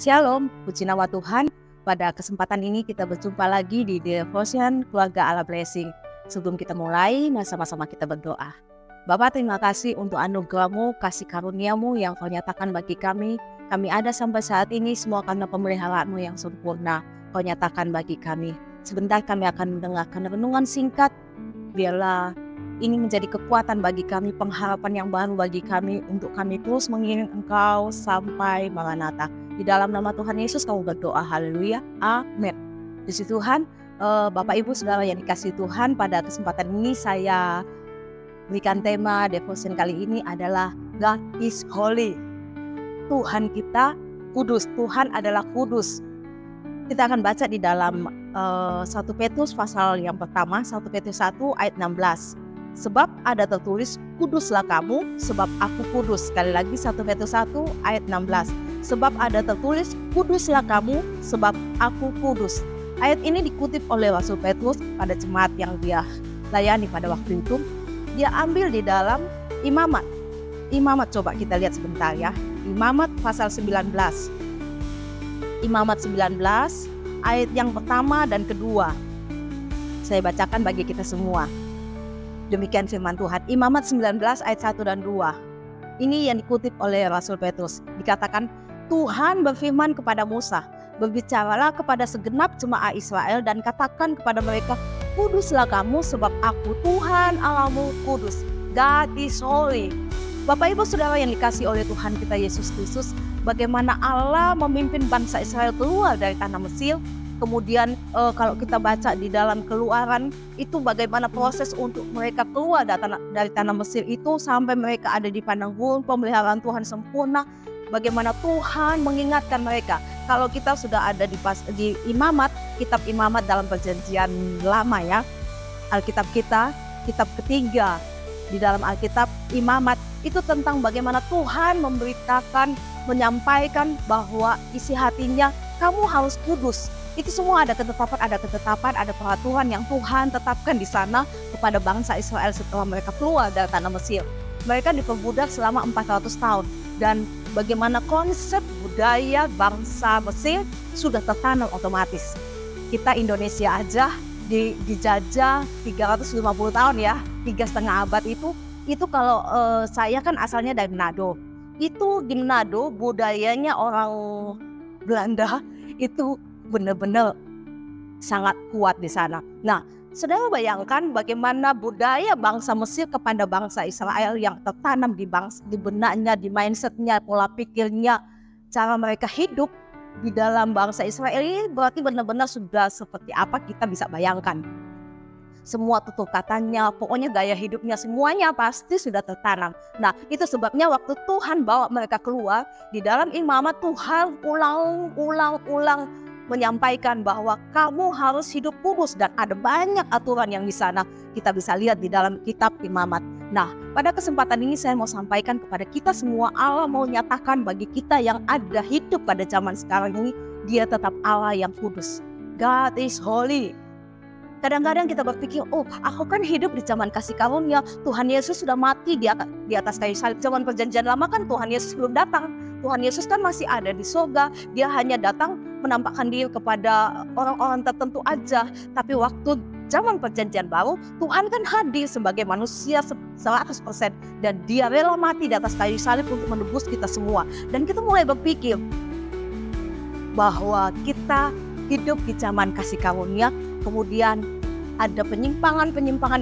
Shalom, puji nama Tuhan. Pada kesempatan ini kita berjumpa lagi di Devotion Keluarga Allah Blessing. Sebelum kita mulai, sama-sama kita berdoa. Bapa, terima kasih untuk anugerah-Mu, kasih karunia-Mu yang Kau nyatakan bagi kami. Kami ada sampai saat ini semua karena pemeliharaan-Mu yang sempurna. Kau nyatakan bagi kami. Sebentar kami akan mendengarkan renungan singkat. Biarlah ini menjadi kekuatan bagi kami, pengharapan yang baru bagi kami untuk kami terus mengiring Engkau sampai Maranatha. Di dalam nama Tuhan Yesus kami berdoa, haleluya, amin. Puji Tuhan, Bapak Ibu Saudara yang dikasihi Tuhan, pada kesempatan ini saya berikan tema devotion kali ini adalah God is holy. Tuhan kita kudus, Tuhan adalah kudus. Kita akan baca di dalam 1 Petrus pasal yang pertama, 1 Petrus 1 ayat 16. Sebab ada tertulis, kuduslah kamu sebab aku kudus. Sekali lagi 1 Petrus 1 ayat 16. Sebab ada tertulis, kuduslah kamu sebab aku kudus. Ayat ini dikutip oleh Rasul Petrus pada jemaat yang dia layani pada waktu itu. Dia ambil di dalam Imamat. Imamat coba kita lihat sebentar ya. Imamat pasal 19. Imamat 19 ayat yang pertama dan kedua. Saya bacakan bagi kita semua. Demikian firman Tuhan. Imamat 19 ayat 1 dan 2. Ini yang dikutip oleh Rasul Petrus. Dikatakan, Tuhan berfirman kepada Musa, berbicaralah kepada segenap jemaah Israel dan katakan kepada mereka, kuduslah kamu sebab aku Tuhan Allahmu kudus. God is holy. Bapak Ibu Saudara yang dikasihi oleh Tuhan kita Yesus Kristus, bagaimana Allah memimpin bangsa Israel keluar dari tanah Mesir. Kemudian kalau kita baca di dalam Keluaran, itu bagaimana proses untuk mereka keluar dari tanah Mesir itu sampai mereka ada di padang gurun, pemeliharaan Tuhan sempurna. Bagaimana Tuhan mengingatkan mereka. Kalau kita sudah ada di Imamat, kitab Imamat dalam perjanjian lama ya, Alkitab kita, kitab ketiga di dalam Alkitab Imamat, itu tentang bagaimana Tuhan memberitakan, menyampaikan bahwa isi hatinya, kamu harus kudus. Itu semua ada ketetapan, ada peraturan yang Tuhan tetapkan di sana kepada bangsa Israel setelah mereka keluar dari tanah Mesir. Mereka diperbudak selama 400 tahun. Dan bagaimana konsep budaya bangsa Mesir sudah tertanam otomatis. Kita Indonesia aja dijajah 350 tahun ya, 3,5 abad itu kalau saya kan asalnya dari Manado. Itu di Manado budayanya orang Belanda itu benar-benar sangat kuat di sana. Nah, saudara bayangkan bagaimana budaya bangsa Mesir kepada bangsa Israel yang tertanam di benaknya, di mindsetnya, pola pikirnya, cara mereka hidup di dalam bangsa Israel ini berarti benar-benar sudah seperti apa kita bisa bayangkan. Semua tutur katanya, pokoknya gaya hidupnya semuanya pasti sudah tertanam. Nah, itu sebabnya waktu Tuhan bawa mereka keluar, di dalam Imamat Tuhan ulang menyampaikan bahwa kamu harus hidup kudus dan ada banyak aturan yang di sana kita bisa lihat di dalam kitab Imamat. Nah, pada kesempatan ini saya mau sampaikan kepada kita semua, Allah mau nyatakan bagi kita yang ada hidup pada zaman sekarang ini, Dia tetap Allah yang kudus. God is holy. Kadang-kadang kita berpikir, aku kan hidup di zaman kasih karunia, Tuhan Yesus sudah mati di atas kayu salib. Zaman perjanjian lama kan Tuhan Yesus belum datang. Tuhan Yesus kan masih ada di surga. Dia hanya datang menampakkan diri kepada orang-orang tertentu aja. Tapi waktu zaman perjanjian baru, Tuhan kan hadir sebagai manusia 100%. Dan Dia rela mati di atas kayu salib untuk menebus kita semua. Dan kita mulai berpikir bahwa kita hidup di zaman kasih karunia, kemudian ada penyimpangan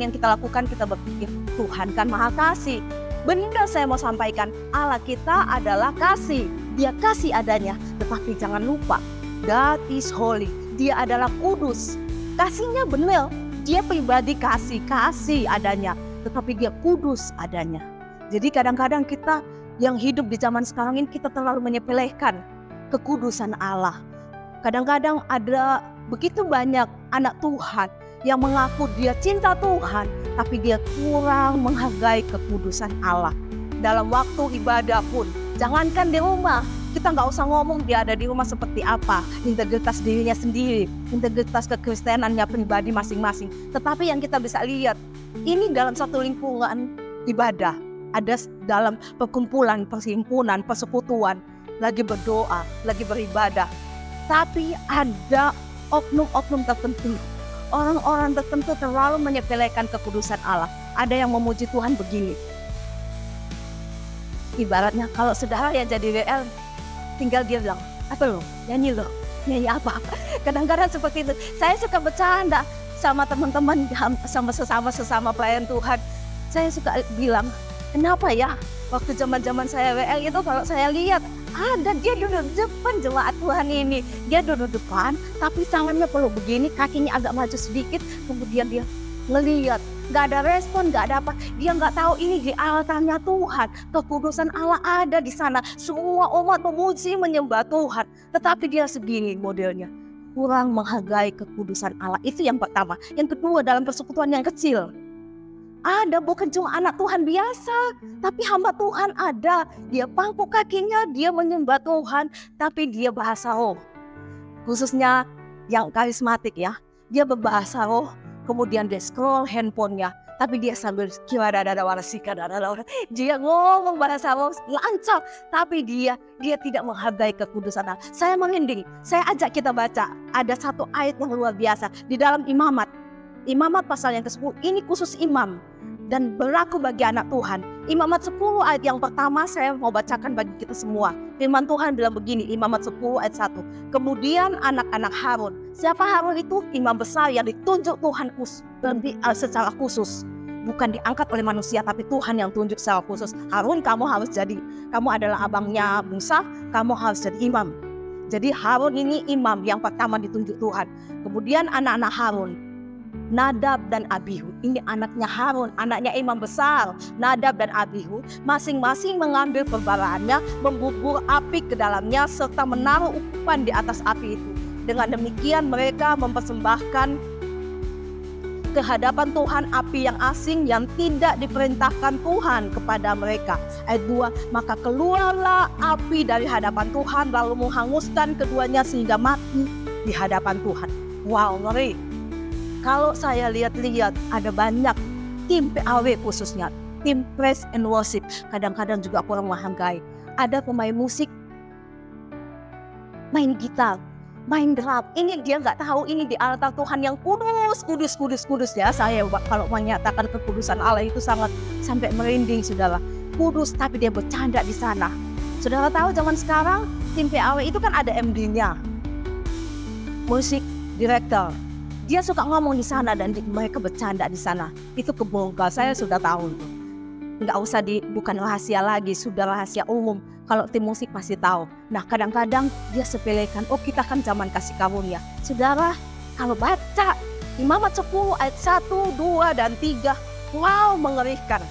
yang kita lakukan, kita berpikir Tuhan kan maha kasih. Benar, saya mau sampaikan, Allah kita adalah kasih. Dia kasih adanya, tetapi jangan lupa God is holy. Dia adalah kudus. Kasihnya benar, Dia pribadi kasih adanya, tetapi Dia kudus adanya. Jadi kadang-kadang kita yang hidup di zaman sekarang ini, kita terlalu menyepelekan kekudusan Allah. Kadang-kadang ada begitu banyak anak Tuhan yang mengaku dia cinta Tuhan, tapi dia kurang menghargai kekudusan Allah. Dalam waktu ibadah pun, jangankan di rumah, kita nggak usah ngomong dia ada di rumah seperti apa, integritas dirinya sendiri, integritas kekristenannya pribadi masing-masing. Tetapi yang kita bisa lihat, ini dalam satu lingkungan ibadah, ada dalam perkumpulan, perhimpunan, persekutuan, lagi berdoa, lagi beribadah. Tapi ada oknum-oknum tertentu, orang-orang tertentu terlalu menyepelekan kekudusan Allah. Ada yang memuji Tuhan begini. Ibaratnya kalau saudara yang jadi WL, tinggal dia bilang, apa lo? Nyanyi lo? Nyanyi apa? Kadang-kadang seperti itu. Saya suka bercanda sama teman-teman, sama sesama pelayan Tuhan. Saya suka bilang, kenapa ya waktu zaman-zaman saya WL itu kalau saya lihat ada dia duduk depan jemaat Tuhan ini. Dia duduk depan, tapi tangannya perlu begini, kakinya agak maju sedikit, kemudian dia ngelihat. Gak ada respon, gak ada apa. Dia gak tahu ini di altarnya Tuhan. Kekudusan Allah ada di sana. Semua umat memuji menyembah Tuhan. Tetapi dia segini modelnya. Kurang menghargai kekudusan Allah. Itu yang pertama. Yang kedua, dalam persekutuan yang kecil. Ada bukan cuma anak Tuhan biasa. Tapi hamba Tuhan ada. Dia pangku kakinya, dia menyembah Tuhan. Tapi dia bahasa roh. Khususnya yang karismatik ya. Dia berbahasa roh. Kemudian dia scroll handphonenya, tapi dia sambil dia ngomong bahasa roh lancar, tapi dia tidak menghargai kekudusan Allah. Saya merinding. Saya ajak kita baca. Ada satu ayat yang luar biasa di dalam Imamat pasal yang ke-10. Ini khusus imam dan berlaku bagi anak Tuhan. Imamat 10 ayat yang pertama saya mau bacakan bagi kita semua. Firman Tuhan bilang begini, Imamat 10 ayat 1. Kemudian anak-anak Harun. Siapa Harun itu? Imam besar yang ditunjuk Tuhan secara khusus. Bukan diangkat oleh manusia, tapi Tuhan yang tunjuk secara khusus. Harun, kamu adalah abangnya Musa, kamu harus jadi imam. Jadi Harun ini imam yang pertama ditunjuk Tuhan. Kemudian anak-anak Harun, Nadab dan Abihu. Ini anaknya Harun, anaknya imam besar. Nadab dan Abihu masing-masing mengambil perbaraannya, membubur api ke dalamnya, serta menaruh ukupan di atas api itu. Dengan demikian mereka mempersembahkan ke hadapan Tuhan api yang asing yang tidak diperintahkan Tuhan kepada mereka. Ayat 2, maka keluarlah api dari hadapan Tuhan lalu menghanguskan keduanya sehingga mati di hadapan Tuhan. Wow, ngeri. Kalau saya lihat-lihat ada banyak tim PAW khususnya, tim praise and worship, kadang-kadang juga kurang menghargai. Ada pemain musik, main gitar, main drum. Ini dia nggak tahu ini di altar Tuhan yang kudus ya. Saya kalau menyatakan kekudusan Allah itu sangat sampai merinding, saudara. Kudus, tapi dia bercanda di sana. Saudara tahu zaman sekarang tim PAW itu kan ada MD-nya, musik director. Dia suka ngomong di sana dan mereka bercanda di sana. Itu kebongkar, saya sudah tahu. Nggak usah bukan rahasia lagi, sudah rahasia umum. Kalau tim musik pasti tahu. Nah kadang-kadang dia sepelekan, oh kita kan zaman kasih karunia. Saudara, kalau baca Imamat 10 ayat 1, 2, dan 3, wow mengerikan.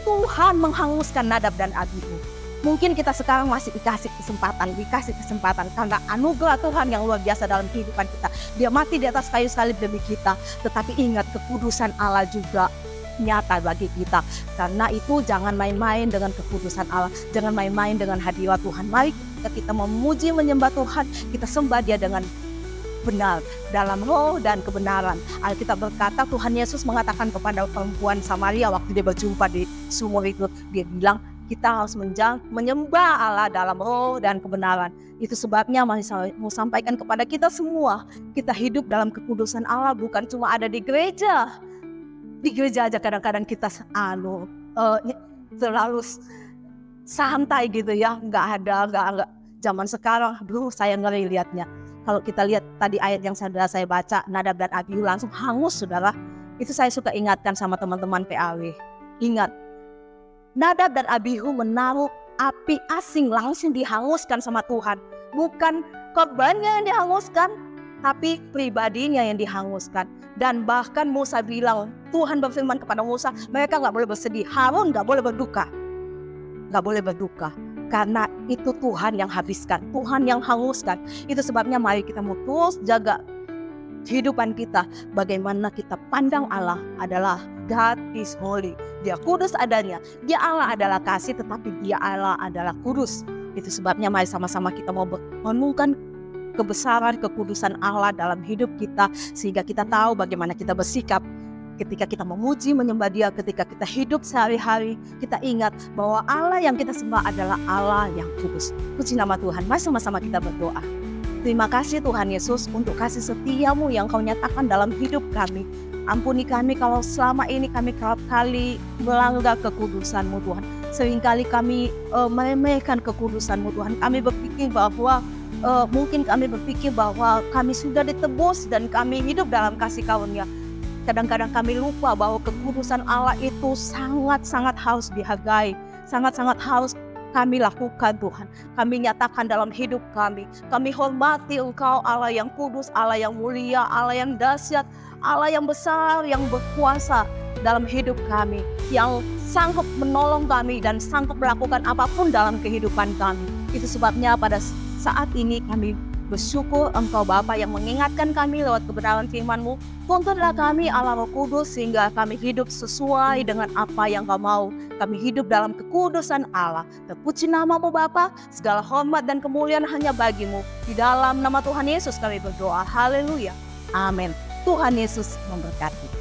Tuhan menghanguskan Nadab dan Abihu. Mungkin kita sekarang masih dikasih kesempatan karena anugerah Tuhan yang luar biasa dalam kehidupan kita. Dia mati di atas kayu salib demi kita. Tetapi ingat, kekudusan Allah juga nyata bagi kita. Karena itu jangan main-main dengan kekudusan Allah. Jangan main-main dengan hadirat Tuhan. Mari kita memuji menyembah Tuhan. Kita sembah Dia dengan benar, dalam roh dan kebenaran. Alkitab berkata, Tuhan Yesus mengatakan kepada perempuan Samaria waktu dia berjumpa di sumur itu, dia bilang, kita harus menyembah Allah dalam roh dan kebenaran. Itu sebabnya saya mau sampaikan kepada kita semua, kita hidup dalam kekudusan Allah, bukan cuma ada di gereja. Di gereja aja kadang-kadang kita terlalu santai gitu ya, nggak ada. Zaman sekarang, saya ngeri lihatnya. Kalau kita lihat tadi ayat yang saya baca, Nadab dan Abihu langsung hangus, saudara. Itu saya suka ingatkan sama teman-teman PAW. Ingat, Nadab dan Abihu menaruh api asing langsung dihanguskan sama Tuhan. Bukan korbannya yang dihanguskan, tapi pribadinya yang dihanguskan. Dan bahkan Musa bilang, Tuhan berfirman kepada Musa, mereka gak boleh bersedih, Harun gak boleh berduka. Gak boleh berduka. Karena itu Tuhan yang habiskan, Tuhan yang hanguskan. Itu sebabnya mari kita mau terus jaga kehidupan kita. Bagaimana kita pandang Allah adalah God is holy. Dia kudus adanya. Dia Allah adalah kasih, tetapi Dia Allah adalah kudus. Itu sebabnya mari sama-sama kita mau merenungkan kebesaran kekudusan Allah dalam hidup kita, sehingga kita tahu bagaimana kita bersikap Ketika kita memuji, menyembah Dia, ketika kita hidup sehari-hari, kita ingat bahwa Allah yang kita sembah adalah Allah yang kudus. Puji nama Tuhan. Mari sama-sama kita berdoa. Terima kasih Tuhan Yesus untuk kasih setia-Mu yang Kau nyatakan dalam hidup kami. Ampuni kami kalau selama ini kami kerap kali melanggar kekudusan-Mu Tuhan. Seringkali kami meremehkan kekudusan-Mu Tuhan. Kami berpikir bahwa mungkin kami berpikir bahwa kami sudah ditebus dan kami hidup dalam kasih karunia. Kadang-kadang kami lupa bahwa kekudusan Allah itu sangat-sangat harus dihargai, sangat-sangat harus kami lakukan Tuhan. Kami nyatakan dalam hidup kami. Kami hormati Engkau Allah yang kudus, Allah yang mulia, Allah yang dahsyat, Allah yang besar, yang berkuasa dalam hidup kami, yang sanggup menolong kami dan sanggup melakukan apapun dalam kehidupan kami. Itu sebabnya pada saat ini kami bersyukur Engkau Bapa yang mengingatkan kami lewat kebenaran firman-Mu. Tuntunlah kami Allah Roh Kudus sehingga kami hidup sesuai dengan apa yang Kau mau. Kami hidup dalam kekudusan Allah. Terpuji nama-Mu Bapa, segala hormat dan kemuliaan hanya bagi-Mu. Di dalam nama Tuhan Yesus kami berdoa. Haleluya. Amin. Tuhan Yesus memberkati.